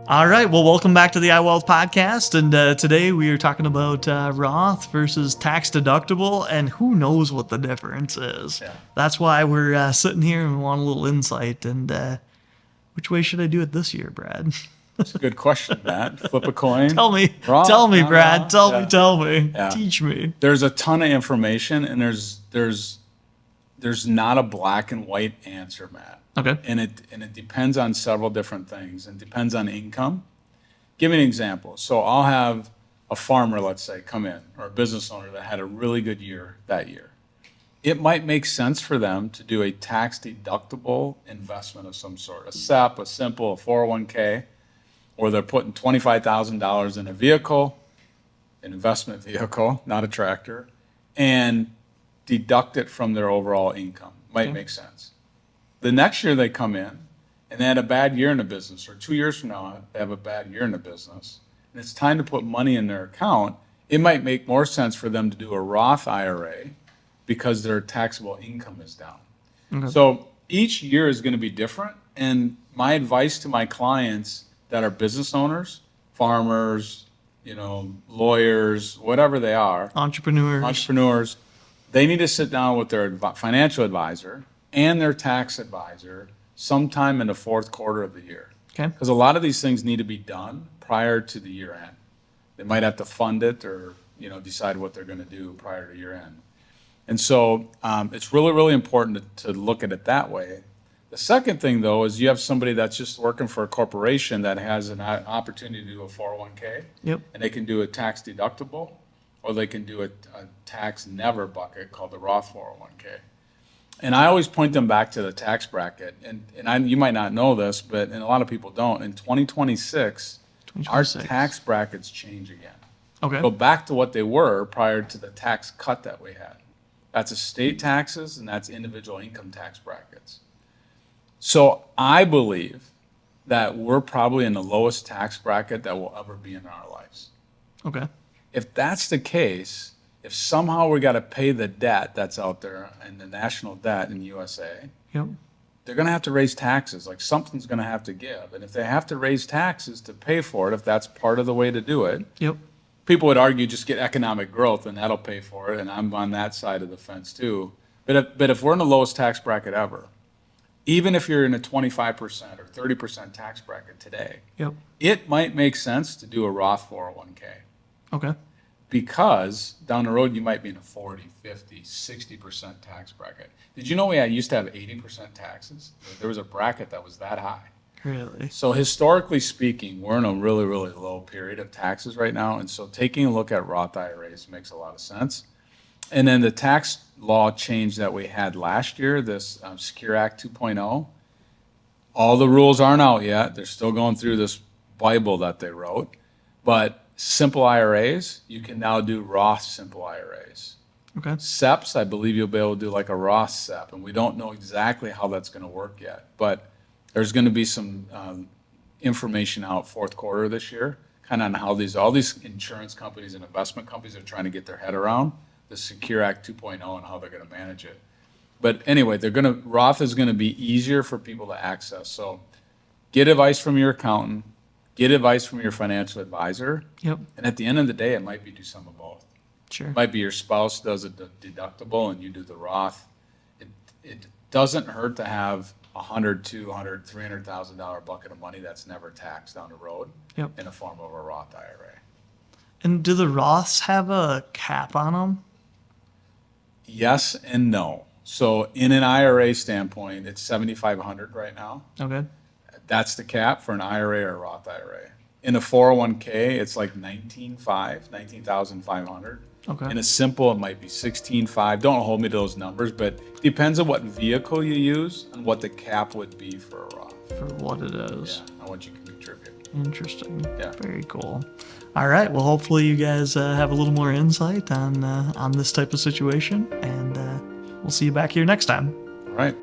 All right. Well, welcome back to the iWealth podcast. And today we are talking about Roth versus tax deductible, and who knows what the difference is. Yeah. That's why we're sitting here and we want a little insight. And which way should I do it this year, Brad? That's a good question, Matt. Flip a coin. Tell me, Roth? Brad. Tell me. Yeah. Teach me. There's a ton of information, and there's not a black and white answer, Matt. Okay. And it depends on several different things, and depends on income. Give me an example. So I'll have a farmer, let's say, come in, or a business owner that had a really good year that year. It might make sense for them to do a tax deductible investment of some sort, a SEP, a simple, a 401k, or they're putting $25,000 in a vehicle, an investment vehicle, not a tractor, and deduct it from their overall income. Might make sense. The next year they come in and they had a bad year in the business, or 2 years from now they have a bad year in the business, and it's time to put money in their account. It might make more sense for them to do a Roth IRA because their taxable income is down. Okay. So each year is going to be different, and my advice to my clients that are business owners, farmers, lawyers, whatever they are, entrepreneurs, they need to sit down with their financial advisor and their tax advisor sometime in the fourth quarter of the year. Okay. Because a lot of these things need to be done prior to the year end. They might have to fund it or decide what they're going to do prior to year end. And so it's really, really important to look at it that way. The second thing, though, is you have somebody that's just working for a corporation that has an opportunity to do a 401k. Yep. And they can do a tax deductible, or they can do a tax never bucket called the Roth 401k. And I always point them back to the tax bracket. And you might not know this, and a lot of people don't. In 2026, our tax brackets change again. Okay. Go back to what they were prior to the tax cut that we had. That's estate taxes, and that's individual income tax brackets. So I believe that we're probably in the lowest tax bracket that we'll ever be in our lives. Okay. If that's the case, if somehow we got to pay the debt that's out there and the national debt in the USA, Yep. they're going to have to raise taxes. Like, something's going to have to give. And if they have to raise taxes to pay for it, if that's part of the way to do it, Yep. people would argue just get economic growth and that'll pay for it. And I'm on that side of the fence too. But if we're in the lowest tax bracket ever, even if you're in a 25% or 30% tax bracket today, Yep. it might make sense to do a Roth 401k. Okay. Because down the road, you might be in a 40, 50, 60% tax bracket. Did you know we used to have 80% taxes? There was a bracket that was that high. Really? So historically speaking, we're in a really, really low period of taxes right now. And so taking a look at Roth IRAs makes a lot of sense. And then the tax law change that we had last year, this Secure Act 2.0, all the rules aren't out yet. They're still going through this Bible that they wrote. But simple IRAs, you can now do Roth simple IRAs. Okay. SEPs, I believe you'll be able to do like a Roth SEP, and we don't know exactly how that's going to work yet. But there's going to be some information out fourth quarter this year, kind of on how all these insurance companies and investment companies are trying to get their head around the Secure Act 2.0 and how they're going to manage it. But anyway, Roth is going to be easier for people to access. So get advice from your accountant. Get advice from your financial advisor. Yep. And at the end of the day, it might be do some of both. Sure. It might be your spouse does a deductible and you do the Roth. It doesn't hurt to have $100,000, $200,000, $300,000 bucket of money that's never taxed down the road. Yep. In the form of a Roth IRA. And do the Roths have a cap on them? Yes and no. So in an IRA standpoint, it's $7,500 right now. Okay. That's the cap for an IRA or a Roth IRA. In a 401k, it's like $19,500. Okay. In a simple, it might be $16,500. Don't hold me to those numbers, but depends on what vehicle you use and what the cap would be for a Roth. For what it is. Yeah, and what you can contribute. Interesting. Yeah. Very cool. All right. Well, hopefully you guys have a little more insight on this type of situation, and we'll see you back here next time. All right.